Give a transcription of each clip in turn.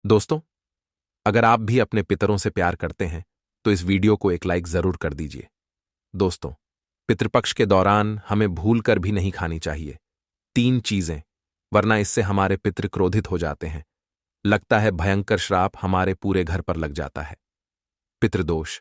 दोस्तों, अगर आप भी अपने पितरों से प्यार करते हैं तो इस वीडियो को एक लाइक जरूर कर दीजिए। दोस्तों, पितृपक्ष के दौरान हमें भूल कर भी नहीं खानी चाहिए 3 चीजें, वरना इससे हमारे पितृ क्रोधित हो जाते हैं। लगता है भयंकर श्राप हमारे पूरे घर पर लग जाता है। पितृदोष,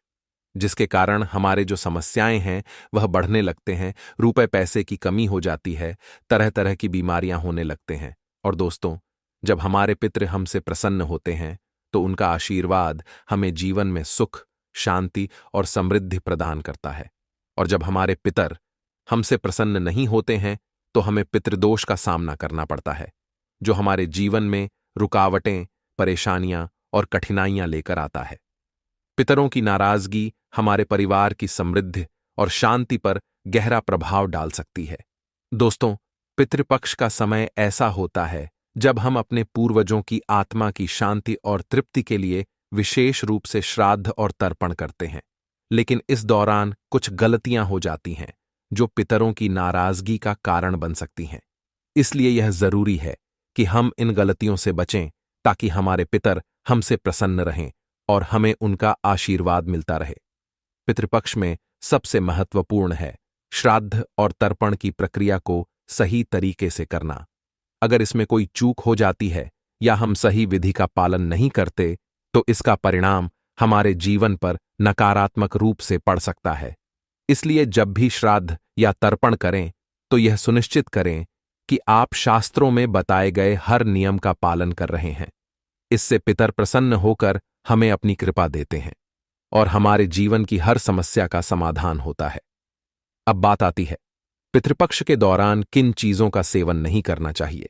जिसके कारण हमारे जो समस्याएं हैं वह बढ़ने लगते हैं, रुपए पैसे की कमी हो जाती है, तरह तरह की बीमारियां होने लगते हैं। और दोस्तों, जब हमारे पितृ हमसे प्रसन्न होते हैं तो उनका आशीर्वाद हमें जीवन में सुख, शांति और समृद्धि प्रदान करता है। और जब हमारे पितर हमसे प्रसन्न नहीं होते हैं तो हमें पितृदोष का सामना करना पड़ता है, जो हमारे जीवन में रुकावटें, परेशानियां और कठिनाइयां लेकर आता है। पितरों की नाराजगी हमारे परिवार की समृद्धि और शांति पर गहरा प्रभाव डाल सकती है। दोस्तों, पितृपक्ष का समय ऐसा होता है जब हम अपने पूर्वजों की आत्मा की शांति और तृप्ति के लिए विशेष रूप से श्राद्ध और तर्पण करते हैं। लेकिन इस दौरान कुछ गलतियां हो जाती हैं जो पितरों की नाराजगी का कारण बन सकती हैं। इसलिए यह जरूरी है कि हम इन गलतियों से बचें ताकि हमारे पितर हमसे प्रसन्न रहें और हमें उनका आशीर्वाद मिलता रहे। पितृपक्ष में सबसे महत्वपूर्ण है श्राद्ध और तर्पण की प्रक्रिया को सही तरीके से करना। अगर इसमें कोई चूक हो जाती है या हम सही विधि का पालन नहीं करते तो इसका परिणाम हमारे जीवन पर नकारात्मक रूप से पड़ सकता है। इसलिए जब भी श्राद्ध या तर्पण करें तो यह सुनिश्चित करें कि आप शास्त्रों में बताए गए हर नियम का पालन कर रहे हैं। इससे पितर प्रसन्न होकर हमें अपनी कृपा देते हैं और हमारे जीवन की हर समस्या का समाधान होता है। अब बात आती है पितृपक्ष के दौरान किन चीजों का सेवन नहीं करना चाहिए।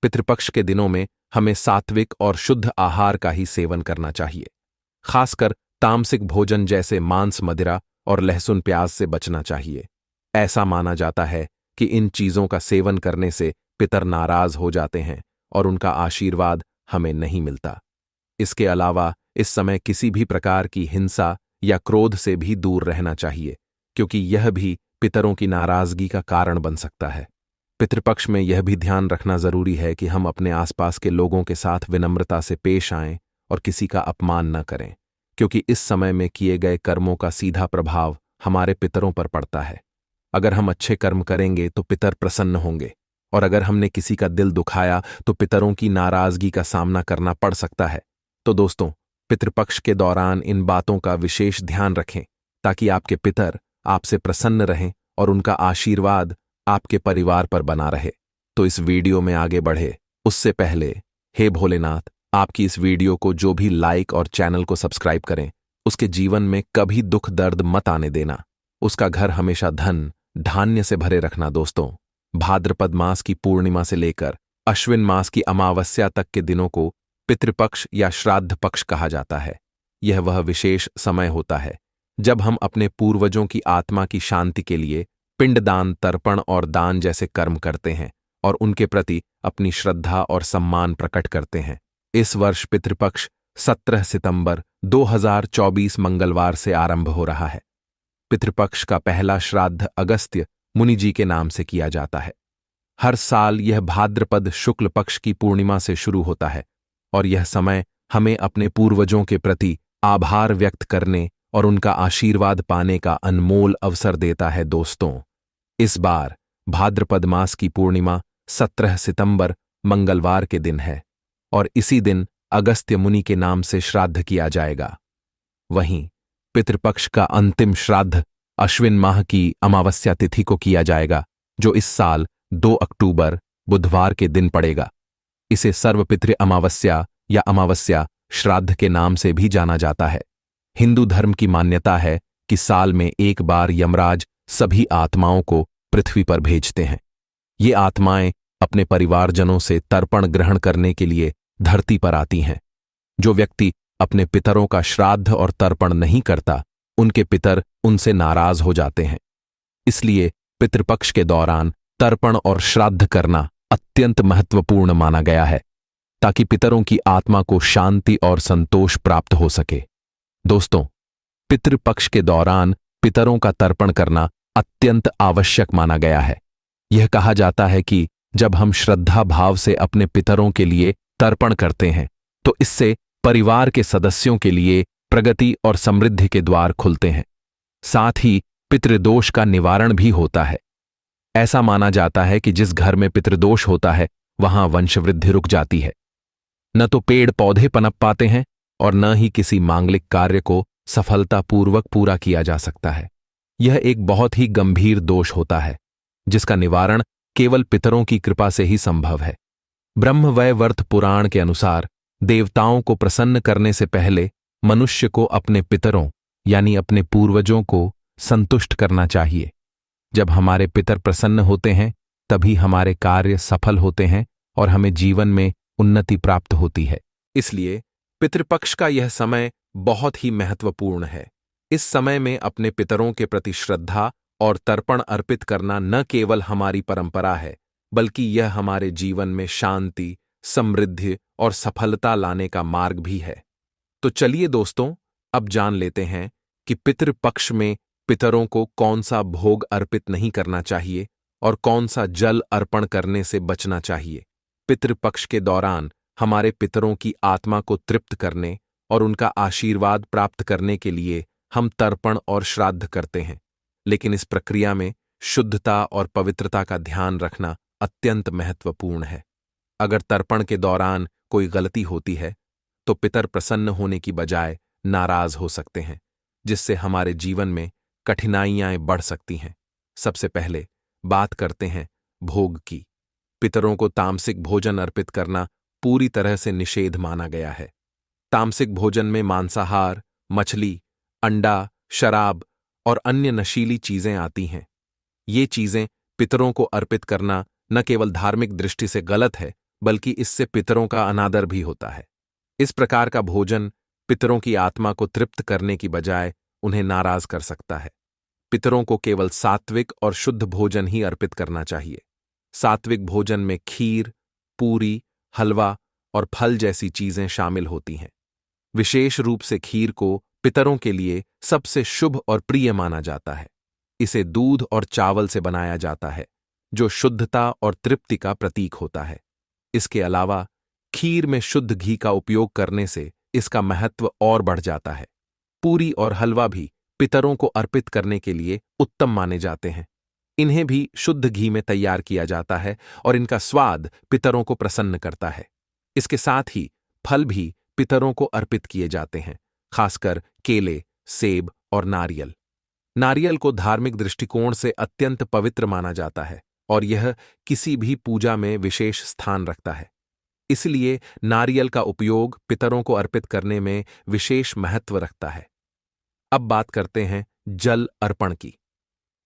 पितृपक्ष के दिनों में हमें सात्विक और शुद्ध आहार का ही सेवन करना चाहिए। खासकर तामसिक भोजन जैसे मांस, मदिरा और लहसुन प्याज से बचना चाहिए। ऐसा माना जाता है कि इन चीजों का सेवन करने से पितर नाराज हो जाते हैं और उनका आशीर्वाद हमें नहीं मिलता। इसके अलावा इस समय किसी भी प्रकार की हिंसा या क्रोध से भी दूर रहना चाहिए, क्योंकि यह भी पितरों की नाराजगी का कारण बन सकता है। पितृपक्ष में यह भी ध्यान रखना जरूरी है कि हम अपने आसपास के लोगों के साथ विनम्रता से पेश आएं और किसी का अपमान न करें, क्योंकि इस समय में किए गए कर्मों का सीधा प्रभाव हमारे पितरों पर पड़ता है। अगर हम अच्छे कर्म करेंगे तो पितर प्रसन्न होंगे, और अगर हमने किसी का दिल दुखाया तो पितरों की नाराजगी का सामना करना पड़ सकता है। तो दोस्तों, पितृपक्ष के दौरान इन बातों का विशेष ध्यान रखें ताकि आपके पितर आपसे प्रसन्न रहें और उनका आशीर्वाद आपके परिवार पर बना रहे। तो इस वीडियो में आगे बढ़े उससे पहले, हे भोलेनाथ, आपकी इस वीडियो को जो भी लाइक और चैनल को सब्सक्राइब करें, उसके जीवन में कभी दुख दर्द मत आने देना। उसका घर हमेशा धन धान्य से भरे रखना। दोस्तों, भाद्रपद मास की पूर्णिमा से लेकर अश्विन मास की अमावस्या तक के दिनों को पितृपक्ष या श्राद्ध पक्ष कहा जाता है। यह वह विशेष समय होता है जब हम अपने पूर्वजों की आत्मा की शांति के लिए पिंडदान, तर्पण और दान जैसे कर्म करते हैं और उनके प्रति अपनी श्रद्धा और सम्मान प्रकट करते हैं। इस वर्ष पितृपक्ष 17 सितंबर 2024 मंगलवार से आरंभ हो रहा है। पितृपक्ष का पहला श्राद्ध अगस्त्य मुनि जी के नाम से किया जाता है। हर साल यह भाद्रपद शुक्ल पक्ष की पूर्णिमा से शुरू होता है और यह समय हमें अपने पूर्वजों के प्रति आभार व्यक्त करने और उनका आशीर्वाद पाने का अनमोल अवसर देता है। दोस्तों, इस बार भाद्रपद मास की पूर्णिमा 17 सितंबर मंगलवार के दिन है और इसी दिन अगस्त्य मुनि के नाम से श्राद्ध किया जाएगा। वहीं पितृपक्ष का अंतिम श्राद्ध अश्विन माह की अमावस्या तिथि को किया जाएगा, जो इस साल 2 अक्टूबर बुधवार के दिन पड़ेगा। इसे सर्वपितृ अमावस्या या अमावस्या श्राद्ध के नाम से भी जाना जाता है। हिंदू धर्म की मान्यता है कि साल में एक बार यमराज सभी आत्माओं को पृथ्वी पर भेजते हैं। ये आत्माएं अपने परिवारजनों से तर्पण ग्रहण करने के लिए धरती पर आती हैं। जो व्यक्ति अपने पितरों का श्राद्ध और तर्पण नहीं करता, उनके पितर उनसे नाराज हो जाते हैं। इसलिए पितृपक्ष के दौरान तर्पण और श्राद्ध करना अत्यंत महत्वपूर्ण माना गया है, ताकि पितरों की आत्मा को शांति और संतोष प्राप्त हो सके। दोस्तों, पितृपक्ष के दौरान पितरों का तर्पण करना अत्यंत आवश्यक माना गया है। यह कहा जाता है कि जब हम श्रद्धा भाव से अपने पितरों के लिए तर्पण करते हैं तो इससे परिवार के सदस्यों के लिए प्रगति और समृद्धि के द्वार खुलते हैं। साथ ही पितृदोष का निवारण भी होता है। ऐसा माना जाता है कि जिस घर में पितृदोष होता है वहां वंशवृद्धि रुक जाती है। न तो पेड़ पौधे पनप पाते हैं और न ही किसी मांगलिक कार्य को सफलतापूर्वक पूरा किया जा सकता है। यह एक बहुत ही गंभीर दोष होता है जिसका निवारण केवल पितरों की कृपा से ही संभव है। ब्रह्मवैवर्त पुराण के अनुसार देवताओं को प्रसन्न करने से पहले मनुष्य को अपने पितरों यानी अपने पूर्वजों को संतुष्ट करना चाहिए। जब हमारे पितर प्रसन्न होते हैं तभी हमारे कार्य सफल होते हैं और हमें जीवन में उन्नति प्राप्त होती है। इसलिए पितृपक्ष का यह समय बहुत ही महत्वपूर्ण है। इस समय में अपने पितरों के प्रति श्रद्धा और तर्पण अर्पित करना न केवल हमारी परंपरा है बल्कि यह हमारे जीवन में शांति, समृद्धि और सफलता लाने का मार्ग भी है। तो चलिए दोस्तों, अब जान लेते हैं कि पितृपक्ष में पितरों को कौन सा भोग अर्पित नहीं करना चाहिए और कौन सा जल अर्पण करने से बचना चाहिए। पितृपक्ष के दौरान हमारे पितरों की आत्मा को तृप्त करने और उनका आशीर्वाद प्राप्त करने के लिए हम तर्पण और श्राद्ध करते हैं, लेकिन इस प्रक्रिया में शुद्धता और पवित्रता का ध्यान रखना अत्यंत महत्वपूर्ण है। अगर तर्पण के दौरान कोई गलती होती है तो पितर प्रसन्न होने की बजाय नाराज हो सकते हैं, जिससे हमारे जीवन में कठिनाइयां बढ़ सकती हैं। सबसे पहले बात करते हैं भोग की। पितरों को तामसिक भोजन अर्पित करना पूरी तरह से निषेध माना गया है। तामसिक भोजन में मांसाहार, मछली, अंडा, शराब और अन्य नशीली चीजें आती हैं। ये चीजें पितरों को अर्पित करना न केवल धार्मिक दृष्टि से गलत है बल्कि इससे पितरों का अनादर भी होता है। इस प्रकार का भोजन पितरों की आत्मा को तृप्त करने की बजाय उन्हें नाराज कर सकता है। पितरों को केवल सात्विक और शुद्ध भोजन ही अर्पित करना चाहिए। सात्विक भोजन में खीर, पूरी, हलवा और फल जैसी चीजें शामिल होती हैं। विशेष रूप से खीर को पितरों के लिए सबसे शुभ और प्रिय माना जाता है। इसे दूध और चावल से बनाया जाता है, जो शुद्धता और तृप्ति का प्रतीक होता है। इसके अलावा खीर में शुद्ध घी का उपयोग करने से इसका महत्व और बढ़ जाता है। पूरी और हलवा भी पितरों को अर्पित करने के लिए उत्तम माने जाते हैं। इन्हें भी शुद्ध घी में तैयार किया जाता है और इनका स्वाद पितरों को प्रसन्न करता है। इसके साथ ही फल भी पितरों को अर्पित किए जाते हैं, खासकर केले, सेब और नारियल। नारियल को धार्मिक दृष्टिकोण से अत्यंत पवित्र माना जाता है और यह किसी भी पूजा में विशेष स्थान रखता है। इसलिए नारियल का उपयोग पितरों को अर्पित करने में विशेष महत्व रखता है। अब बात करते हैं जल अर्पण की।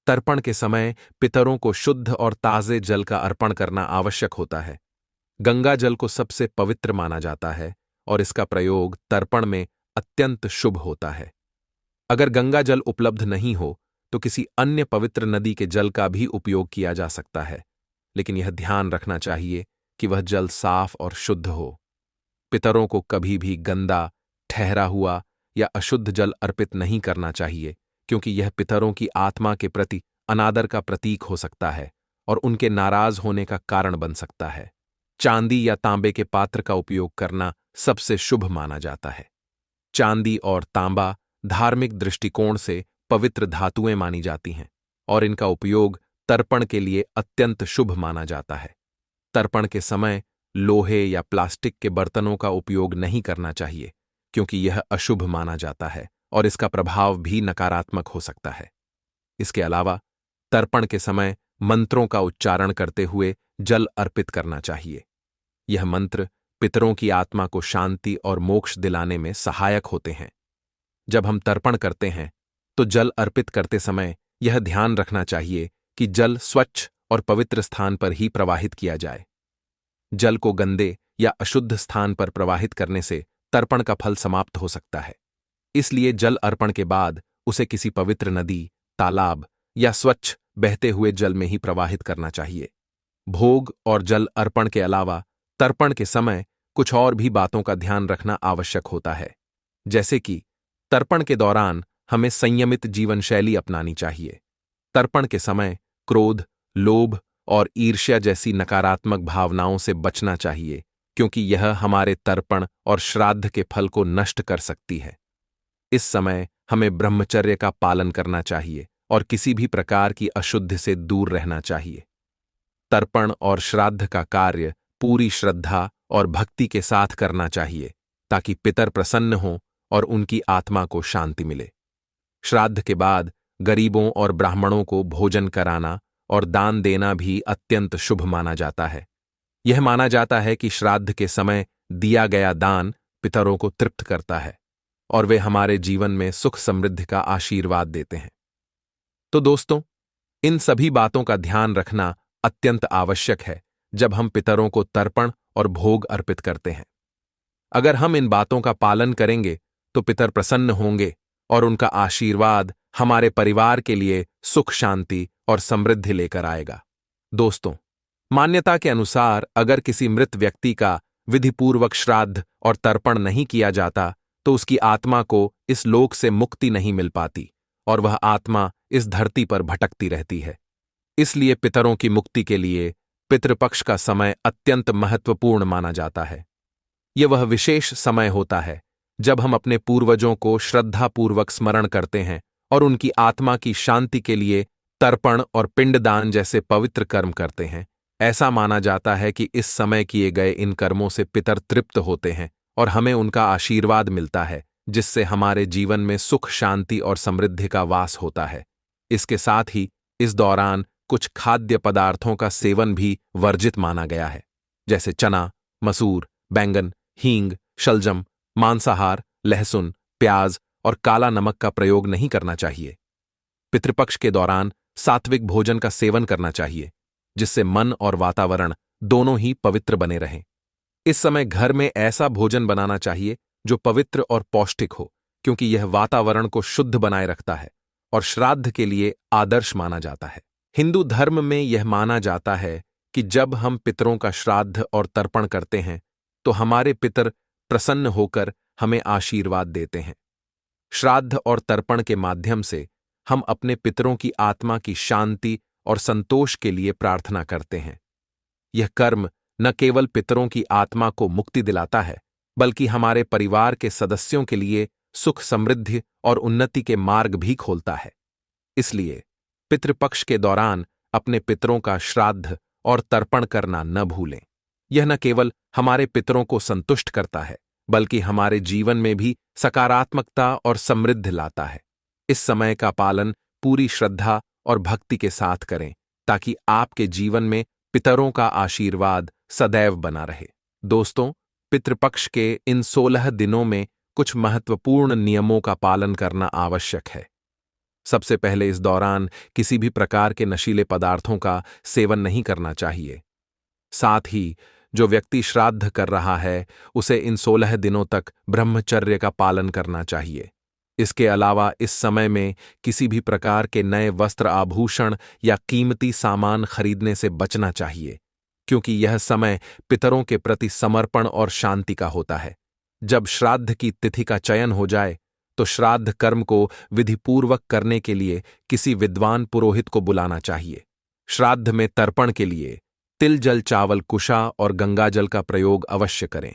तर्पण के समय पितरों को शुद्ध और ताजे जल का अर्पण करना आवश्यक होता है। गंगा जल को सबसे पवित्र माना जाता है और इसका प्रयोग तर्पण में अत्यंत शुभ होता है। अगर गंगा जल उपलब्ध नहीं हो तो किसी अन्य पवित्र नदी के जल का भी उपयोग किया जा सकता है, लेकिन यह ध्यान रखना चाहिए कि वह जल साफ और शुद्ध हो। पितरों को कभी भी गंदा, ठहरा हुआ या अशुद्ध जल अर्पित नहीं करना चाहिए, क्योंकि यह पितरों की आत्मा के प्रति अनादर का प्रतीक हो सकता है और उनके नाराज होने का कारण बन सकता है। चांदी या तांबे के पात्र का उपयोग करना सबसे शुभ माना जाता है। चांदी और तांबा धार्मिक दृष्टिकोण से पवित्र धातुएं मानी जाती हैं और इनका उपयोग तर्पण के लिए अत्यंत शुभ माना जाता है। तर्पण के समय लोहे या प्लास्टिक के बर्तनों का उपयोग नहीं करना चाहिए, क्योंकि यह अशुभ माना जाता है और इसका प्रभाव भी नकारात्मक हो सकता है। इसके अलावा तर्पण के समय मंत्रों का उच्चारण करते हुए जल अर्पित करना चाहिए। यह मंत्र पितरों की आत्मा को शांति और मोक्ष दिलाने में सहायक होते हैं। जब हम तर्पण करते हैं तो जल अर्पित करते समय यह ध्यान रखना चाहिए कि जल स्वच्छ और पवित्र स्थान पर ही प्रवाहित किया जाए। जल को गंदे या अशुद्ध स्थान पर प्रवाहित करने से तर्पण का फल समाप्त हो सकता है। इसलिए जल अर्पण के बाद उसे किसी पवित्र नदी, तालाब या स्वच्छ बहते हुए जल में ही प्रवाहित करना चाहिए। भोग और जल अर्पण के अलावा तर्पण के समय कुछ और भी बातों का ध्यान रखना आवश्यक होता है, जैसे कि तर्पण के दौरान हमें संयमित जीवन शैली अपनानी चाहिए। तर्पण के समय क्रोध, लोभ और ईर्ष्या जैसी नकारात्मक भावनाओं से बचना चाहिए, क्योंकि यह हमारे तर्पण और श्राद्ध के फल को नष्ट कर सकती है। इस समय हमें ब्रह्मचर्य का पालन करना चाहिए और किसी भी प्रकार की अशुद्धि से दूर रहना चाहिए। तर्पण और श्राद्ध का कार्य पूरी श्रद्धा और भक्ति के साथ करना चाहिए ताकि पितर प्रसन्न हों और उनकी आत्मा को शांति मिले। श्राद्ध के बाद गरीबों और ब्राह्मणों को भोजन कराना और दान देना भी अत्यंत शुभ माना जाता है। यह माना जाता है कि श्राद्ध के समय दिया गया दान पितरों को तृप्त करता है और वे हमारे जीवन में सुख समृद्धि का आशीर्वाद देते हैं। तो दोस्तों, इन सभी बातों का ध्यान रखना अत्यंत आवश्यक है जब हम पितरों को तर्पण और भोग अर्पित करते हैं। अगर हम इन बातों का पालन करेंगे तो पितर प्रसन्न होंगे और उनका आशीर्वाद हमारे परिवार के लिए सुख शांति और समृद्धि लेकर आएगा। दोस्तों, मान्यता के अनुसार अगर किसी मृत व्यक्ति का विधिपूर्वक श्राद्ध और तर्पण नहीं किया जाता तो उसकी आत्मा को इस लोक से मुक्ति नहीं मिल पाती और वह आत्मा इस धरती पर भटकती रहती है। इसलिए पितरों की मुक्ति के लिए पितृपक्ष का समय अत्यंत महत्वपूर्ण माना जाता है। यह वह विशेष समय होता है जब हम अपने पूर्वजों को श्रद्धापूर्वक स्मरण करते हैं और उनकी आत्मा की शांति के लिए तर्पण और पिंडदान जैसे पवित्र कर्म करते हैं। ऐसा माना जाता है कि इस समय किए गए इन कर्मों से पितर तृप्त होते हैं और हमें उनका आशीर्वाद मिलता है, जिससे हमारे जीवन में सुख शांति और समृद्धि का वास होता है। इसके साथ ही इस दौरान कुछ खाद्य पदार्थों का सेवन भी वर्जित माना गया है, जैसे चना, मसूर, बैंगन, हींग, शलजम, मांसाहार, लहसुन, प्याज और काला नमक का प्रयोग नहीं करना चाहिए। पितृपक्ष के दौरान सात्विक भोजन का सेवन करना चाहिए, जिससे मन और वातावरण दोनों ही पवित्र बने रहें। इस समय घर में ऐसा भोजन बनाना चाहिए जो पवित्र और पौष्टिक हो, क्योंकि यह वातावरण को शुद्ध बनाए रखता है और श्राद्ध के लिए आदर्श माना जाता है। हिंदू धर्म में यह माना जाता है कि जब हम पितरों का श्राद्ध और तर्पण करते हैं तो हमारे पितर प्रसन्न होकर हमें आशीर्वाद देते हैं। श्राद्ध और तर्पण के माध्यम से हम अपने पितरों की आत्मा की शांति और संतोष के लिए प्रार्थना करते हैं। यह कर्म न केवल पितरों की आत्मा को मुक्ति दिलाता है, बल्कि हमारे परिवार के सदस्यों के लिए सुख समृद्धि और उन्नति के मार्ग भी खोलता है। इसलिए पितृपक्ष के दौरान अपने पितरों का श्राद्ध और तर्पण करना न भूलें। यह न केवल हमारे पितरों को संतुष्ट करता है, बल्कि हमारे जीवन में भी सकारात्मकता और समृद्धि लाता है। इस समय का पालन पूरी श्रद्धा और भक्ति के साथ करें ताकि आपके जीवन में पितरों का आशीर्वाद सदैव बना रहे। दोस्तों, पितृपक्ष के इन 16 दिनों में कुछ महत्वपूर्ण नियमों का पालन करना आवश्यक है। सबसे पहले इस दौरान किसी भी प्रकार के नशीले पदार्थों का सेवन नहीं करना चाहिए। साथ ही जो व्यक्ति श्राद्ध कर रहा है उसे इन 16 दिनों तक ब्रह्मचर्य का पालन करना चाहिए। इसके अलावा इस समय में किसी भी प्रकार के नए वस्त्र आभूषण या कीमती सामान खरीदने से बचना चाहिए, क्योंकि यह समय पितरों के प्रति समर्पण और शांति का होता है। जब श्राद्ध की तिथि का चयन हो जाए तो श्राद्ध कर्म को विधिपूर्वक करने के लिए किसी विद्वान पुरोहित को बुलाना चाहिए। श्राद्ध में तर्पण के लिए तिल जल चावल कुशा और गंगाजल का प्रयोग अवश्य करें,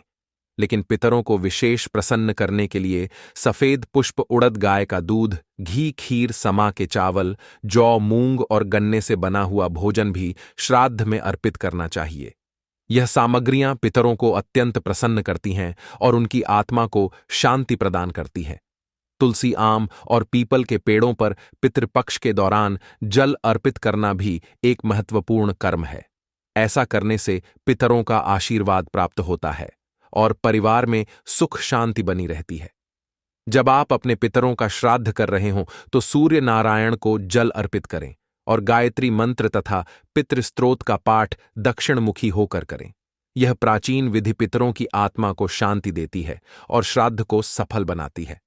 लेकिन पितरों को विशेष प्रसन्न करने के लिए सफेद पुष्प उड़द गाय का दूध, घी, खीर, समा के चावल, जौ, मूंग और गन्ने से बना हुआ भोजन भी श्राद्ध में अर्पित करना चाहिए। यह सामग्रियां पितरों को अत्यंत प्रसन्न करती हैं और उनकी आत्मा को शांति प्रदान करती हैं। तुलसी, आम और पीपल के पेड़ों पर पितृपक्ष के दौरान जल अर्पित करना भी एक महत्वपूर्ण कर्म है। ऐसा करने से पितरों का आशीर्वाद प्राप्त होता है और परिवार में सुख शांति बनी रहती है। जब आप अपने पितरों का श्राद्ध कर रहे हों तो सूर्य नारायण को जल अर्पित करें और गायत्री मंत्र तथा पितृस्तोत्र का पाठ दक्षिणमुखी होकर करें। यह प्राचीन विधि पितरों की आत्मा को शांति देती है और श्राद्ध को सफल बनाती है।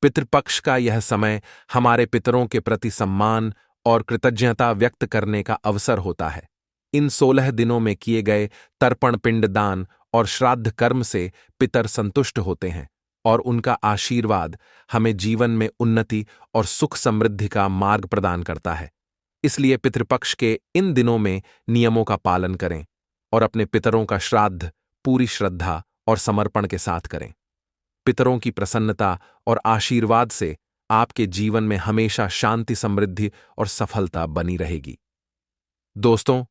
पितृपक्ष का यह समय हमारे पितरों के प्रति सम्मान और कृतज्ञता व्यक्त करने का अवसर होता है। इन 16 दिनों में किए गए तर्पण, पिंडदान और श्राद्ध कर्म से पितर संतुष्ट होते हैं और उनका आशीर्वाद हमें जीवन में उन्नति और सुख समृद्धि का मार्ग प्रदान करता है। इसलिए पितृपक्ष के इन दिनों में नियमों का पालन करें और अपने पितरों का श्राद्ध पूरी श्रद्धा और समर्पण के साथ करें। पितरों की प्रसन्नता और आशीर्वाद से आपके जीवन में हमेशा शांति, समृद्धि और सफलता बनी रहेगी। दोस्तों,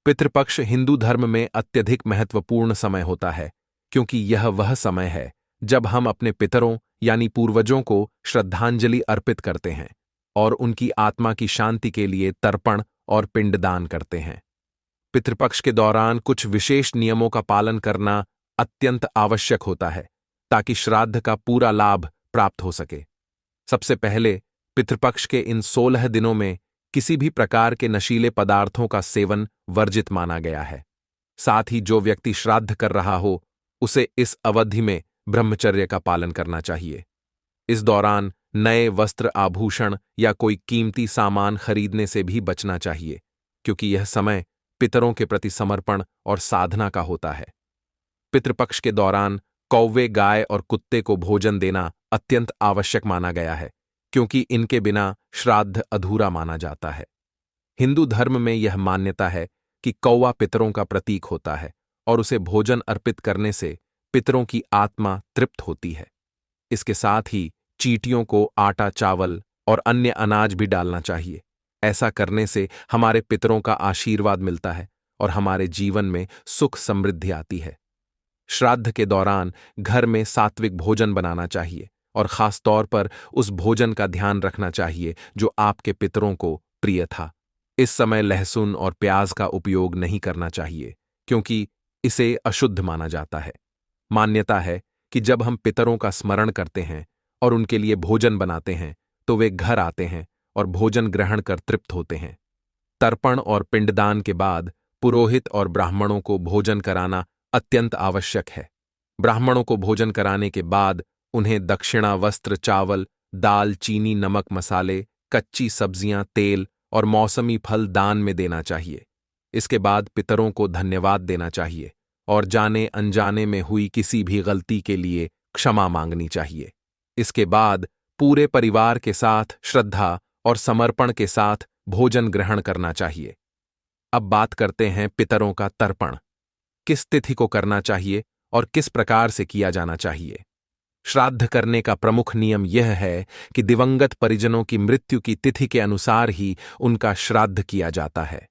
पितृपक्ष हिंदू धर्म में अत्यधिक महत्वपूर्ण समय होता है, क्योंकि यह वह समय है जब हम अपने पितरों यानी पूर्वजों को श्रद्धांजलि अर्पित करते हैं और उनकी आत्मा की शांति के लिए तर्पण और पिंडदान करते हैं। पितृपक्ष के दौरान कुछ विशेष नियमों का पालन करना अत्यंत आवश्यक होता है ताकि श्राद्ध का पूरा लाभ प्राप्त हो सके। सबसे पहले, पितृपक्ष के इन 16 दिनों में किसी भी प्रकार के नशीले पदार्थों का सेवन वर्जित माना गया है। साथ ही जो व्यक्ति श्राद्ध कर रहा हो उसे इस अवधि में ब्रह्मचर्य का पालन करना चाहिए। इस दौरान नए वस्त्र, आभूषण या कोई कीमती सामान खरीदने से भी बचना चाहिए, क्योंकि यह समय पितरों के प्रति समर्पण और साधना का होता है। पितृपक्ष के दौरान कौवे, गाय और कुत्ते को भोजन देना अत्यंत आवश्यक माना गया है, क्योंकि इनके बिना श्राद्ध अधूरा माना जाता है। हिंदू धर्म में यह मान्यता है कि कौवा पितरों का प्रतीक होता है और उसे भोजन अर्पित करने से पितरों की आत्मा तृप्त होती है। इसके साथ ही चींटियों को आटा, चावल और अन्य अनाज भी डालना चाहिए। ऐसा करने से हमारे पितरों का आशीर्वाद मिलता है और हमारे जीवन में सुख, समृद्धि आती है। श्राद्ध के दौरान घर में सात्विक भोजन बनाना चाहिए और खास तौर पर उस भोजन का ध्यान रखना चाहिए जो आपके पितरों को प्रिय था। इस समय लहसुन और प्याज का उपयोग नहीं करना चाहिए, क्योंकि इसे अशुद्ध माना जाता है। मान्यता है कि जब हम पितरों का स्मरण करते हैं और उनके लिए भोजन बनाते हैं तो वे घर आते हैं और भोजन ग्रहण कर तृप्त होते हैं। तर्पण और पिंडदान के बाद पुरोहित और ब्राह्मणों को भोजन कराना अत्यंत आवश्यक है। ब्राह्मणों को भोजन कराने के बाद उन्हें दक्षिणा, वस्त्र, चावल, दाल, चीनी, नमक, मसाले, कच्ची सब्जियां, तेल और मौसमी फल दान में देना चाहिए। इसके बाद पितरों को धन्यवाद देना चाहिए और जाने अनजाने में हुई किसी भी गलती के लिए क्षमा मांगनी चाहिए। इसके बाद पूरे परिवार के साथ श्रद्धा और समर्पण के साथ भोजन ग्रहण करना चाहिए। अब बात करते हैं पितरों का तर्पण। किस तिथि को करना चाहिए और किस प्रकार से किया जाना चाहिए? श्राद्ध करने का प्रमुख नियम यह है कि दिवंगत परिजनों की मृत्यु की तिथि के अनुसार ही उनका श्राद्ध किया जाता है।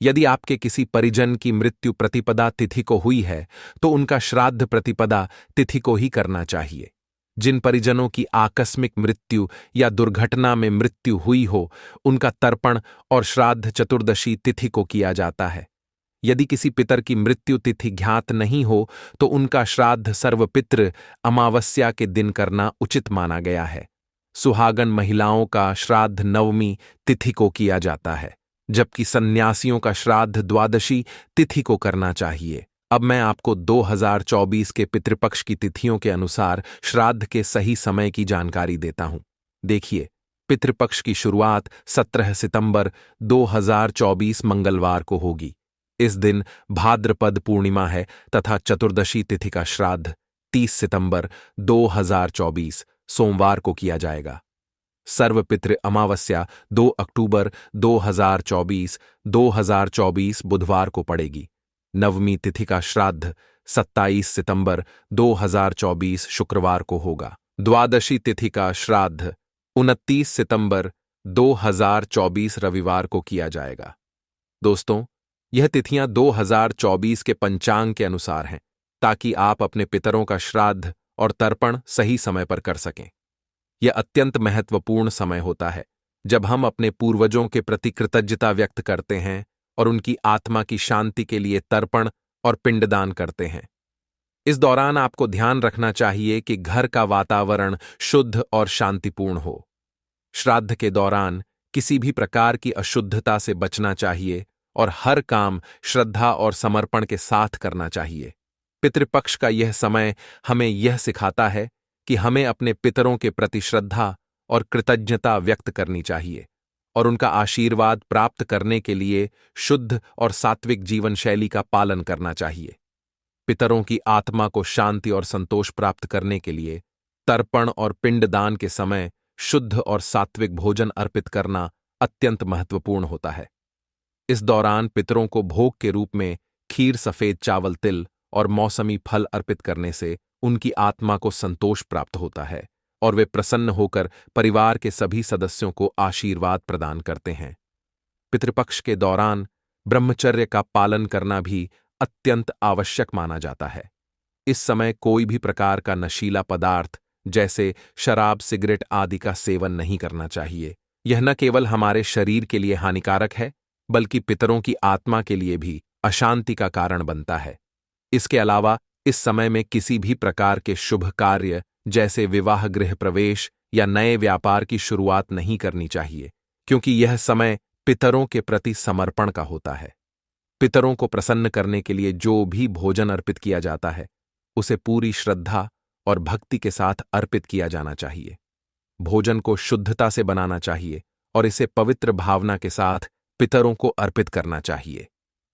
यदि आपके किसी परिजन की मृत्यु प्रतिपदा तिथि को हुई है तो उनका श्राद्ध प्रतिपदा तिथि को ही करना चाहिए। जिन परिजनों की आकस्मिक मृत्यु या दुर्घटना में मृत्यु हुई हो उनका तर्पण और श्राद्ध चतुर्दशी तिथि को किया जाता है। यदि किसी पितर की मृत्यु तिथि ज्ञात नहीं हो तो उनका श्राद्ध सर्वपितृ अमावस्या के दिन करना उचित माना गया है। सुहागन महिलाओं का श्राद्ध नवमी तिथि को किया जाता है, जबकि सन्यासियों का श्राद्ध द्वादशी तिथि को करना चाहिए। अब मैं आपको 2024 के पितृपक्ष की तिथियों के अनुसार श्राद्ध के सही समय की जानकारी देता हूं। देखिए, पितृपक्ष की शुरुआत 17 सितंबर 2024 मंगलवार को होगी। इस दिन भाद्रपद पूर्णिमा है तथा चतुर्दशी तिथि का श्राद्ध 30 सितंबर 2024 सोमवार को किया जाएगा। सर्वपितृ अमावस्या 2 अक्टूबर 2024 बुधवार को पड़ेगी। नवमी तिथि का श्राद्ध 27 सितंबर 2024 शुक्रवार को होगा। द्वादशी तिथि का श्राद्ध 29 सितंबर 2024 रविवार को किया जाएगा। दोस्तों, यह तिथियां 2024 के पंचांग के अनुसार हैं, ताकि आप अपने पितरों का श्राद्ध और तर्पण सही समय पर कर सकें। यह अत्यंत महत्वपूर्ण समय होता है जब हम अपने पूर्वजों के प्रति कृतज्ञता व्यक्त करते हैं और उनकी आत्मा की शांति के लिए तर्पण और पिंडदान करते हैं। इस दौरान आपको ध्यान रखना चाहिए कि घर का वातावरण शुद्ध और शांतिपूर्ण हो। श्राद्ध के दौरान किसी भी प्रकार की अशुद्धता से बचना चाहिए और हर काम श्रद्धा और समर्पण के साथ करना चाहिए। पितृपक्ष का यह समय हमें यह सिखाता है कि हमें अपने पितरों के प्रति श्रद्धा और कृतज्ञता व्यक्त करनी चाहिए और उनका आशीर्वाद प्राप्त करने के लिए शुद्ध और सात्विक जीवन शैली का पालन करना चाहिए। पितरों की आत्मा को शांति और संतोष प्राप्त करने के लिए तर्पण और पिंडदान के समय शुद्ध और सात्विक भोजन अर्पित करना अत्यंत महत्वपूर्ण होता है। इस दौरान पितरों को भोग के रूप में खीर, सफेद चावल, तिल और मौसमी फल अर्पित करने से उनकी आत्मा को संतोष प्राप्त होता है और वे प्रसन्न होकर परिवार के सभी सदस्यों को आशीर्वाद प्रदान करते हैं। पितृपक्ष के दौरान ब्रह्मचर्य का पालन करना भी अत्यंत आवश्यक माना जाता है। इस समय कोई भी प्रकार का नशीला पदार्थ जैसे शराब, सिगरेट आदि का सेवन नहीं करना चाहिए। यह न केवल हमारे शरीर के लिए हानिकारक है, बल्कि पितरों की आत्मा के लिए भी अशांति का कारण बनता है। इसके अलावा इस समय में किसी भी प्रकार के शुभ कार्य जैसे विवाह, गृह प्रवेश या नए व्यापार की शुरुआत नहीं करनी चाहिए, क्योंकि यह समय पितरों के प्रति समर्पण का होता है। पितरों को प्रसन्न करने के लिए जो भी भोजन अर्पित किया जाता है, उसे पूरी श्रद्धा और भक्ति के साथ अर्पित किया जाना चाहिए। भोजन को शुद्धता से बनाना चाहिए और इसे पवित्र भावना के साथ पितरों को अर्पित करना चाहिए।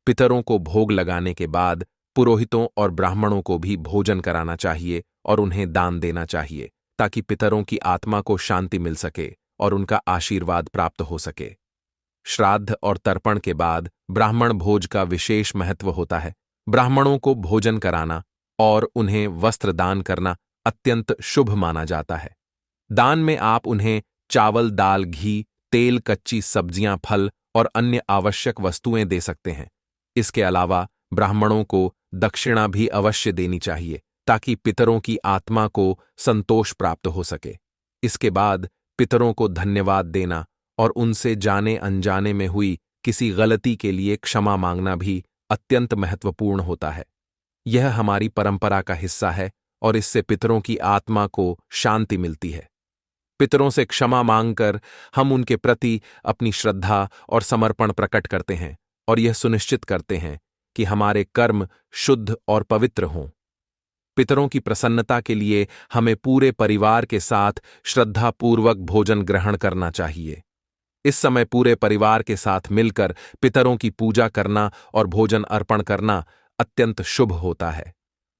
पितरों को भोग लगाने के बाद पुरोहितों और ब्राह्मणों को भी भोजन कराना चाहिए और उन्हें दान देना चाहिए, ताकि पितरों की आत्मा को शांति मिल सके और उनका आशीर्वाद प्राप्त हो सके। श्राद्ध और तर्पण के बाद ब्राह्मण भोज का विशेष महत्व होता है। ब्राह्मणों को भोजन कराना और उन्हें वस्त्र दान करना अत्यंत शुभ माना जाता है। दान में आप उन्हें चावल, दाल, घी, तेल, कच्ची सब्जियां, फल और अन्य आवश्यक वस्तुएं दे सकते हैं। इसके अलावा ब्राह्मणों को दक्षिणा भी अवश्य देनी चाहिए, ताकि पितरों की आत्मा को संतोष प्राप्त हो सके। इसके बाद पितरों को धन्यवाद देना और उनसे जाने अनजाने में हुई किसी गलती के लिए क्षमा मांगना भी अत्यंत महत्वपूर्ण होता है। यह हमारी परंपरा का हिस्सा है और इससे पितरों की आत्मा को शांति मिलती है। पितरों से क्षमा मांगकर हम उनके प्रति अपनी श्रद्धा और समर्पण प्रकट करते हैं और यह सुनिश्चित करते हैं कि हमारे कर्म शुद्ध और पवित्र हों। पितरों की प्रसन्नता के लिए हमें पूरे परिवार के साथ श्रद्धापूर्वक भोजन ग्रहण करना चाहिए। इस समय पूरे परिवार के साथ मिलकर पितरों की पूजा करना और भोजन अर्पण करना अत्यंत शुभ होता है।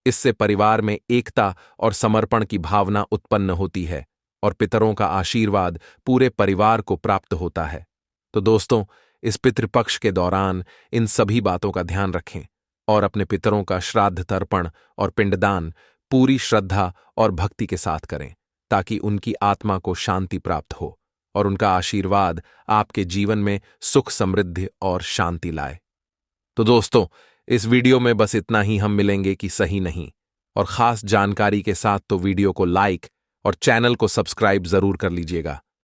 इससे परिवार में एकता और समर्पण की भावना उत्पन्न होती है और पितरों का आशीर्वाद पूरे परिवार को प्राप्त होता है। तो दोस्तों, इस पितृपक्ष के दौरान इन सभी बातों का ध्यान रखें और अपने पितरों का श्राद्ध, तर्पण और पिंडदान पूरी श्रद्धा और भक्ति के साथ करें, ताकि उनकी आत्मा को शांति प्राप्त हो और उनका आशीर्वाद आपके जीवन में सुख, समृद्धि और शांति लाए। तो दोस्तों, इस वीडियो में बस इतना ही। हम मिलेंगे कि सही नहीं और खास जानकारी के साथ, तो वीडियो को लाइक और चैनल को सब्सक्राइब जरूर कर लीजिएगा।